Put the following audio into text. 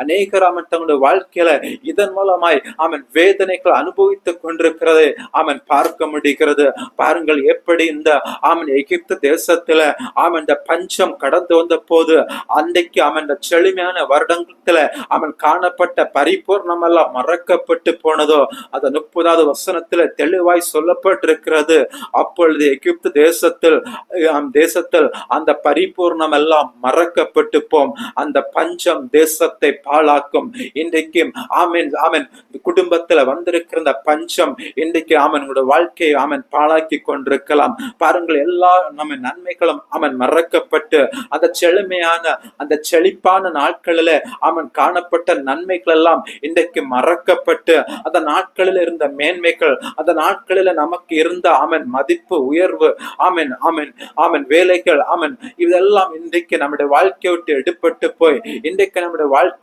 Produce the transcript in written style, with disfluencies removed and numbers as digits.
அநேகர் ஆமென் தங்களுடைய வாழ்க்கையில இதன் மூலமாய் வேதனைகள் அனுபவித்துக் கொண்டிருக்கிறதை பார்க்க முடிகிறது. பாருங்கள் எப்படி இந்த எகிப்து தேசத்துல இந்த பஞ்சம் கடந்து வந்த போது அன்றைக்கு இந்த செழுமையான வருடத்துல காணப்பட்ட பரிபூர்ணம் எல்லாம் மறக்கப்பட்டு போனதோ அது 30வது வசனத்துல தெளிவாய் சொல்லப்பட்டிருக்கிறது. அப்பொழுது எகிப்து தேசத்தில் அந்த பரிபூர்ணம் எல்லாம் மறக்கப்பட்டு போம். அந்த பஞ்சம் தேசத்தை பாழாக்கும். இன்றைக்கு குடும்பத்துல வந்திருக்கிற இந்த பஞ்சம் இன்றைக்கு உங்களுடைய வாழ்க்கையை பாழாக்கி கொண்டிருக்கலாம். பாருங்கள், எல்லா நன்மைகளும் மறக்கப்பட்டு அந்த செழுமையான அந்த செழிப்பான நாட்களில காணப்பட்ட நன்மைகள் எல்லாம் இன்றைக்கு மறக்கப்பட்டு அந்த நாட்களில் இருந்த மேன்மைகள், அந்த நாட்களில நமக்கு இருந்த மதிப்பு உயர்வு, வேலைகள், இதெல்லாம் இன்றைக்கு நம்முடைய வாழ்க்கையை விட்டு எடுப்பட்டு போய் இன்றைக்கு நம்முடைய வாழ்க்கை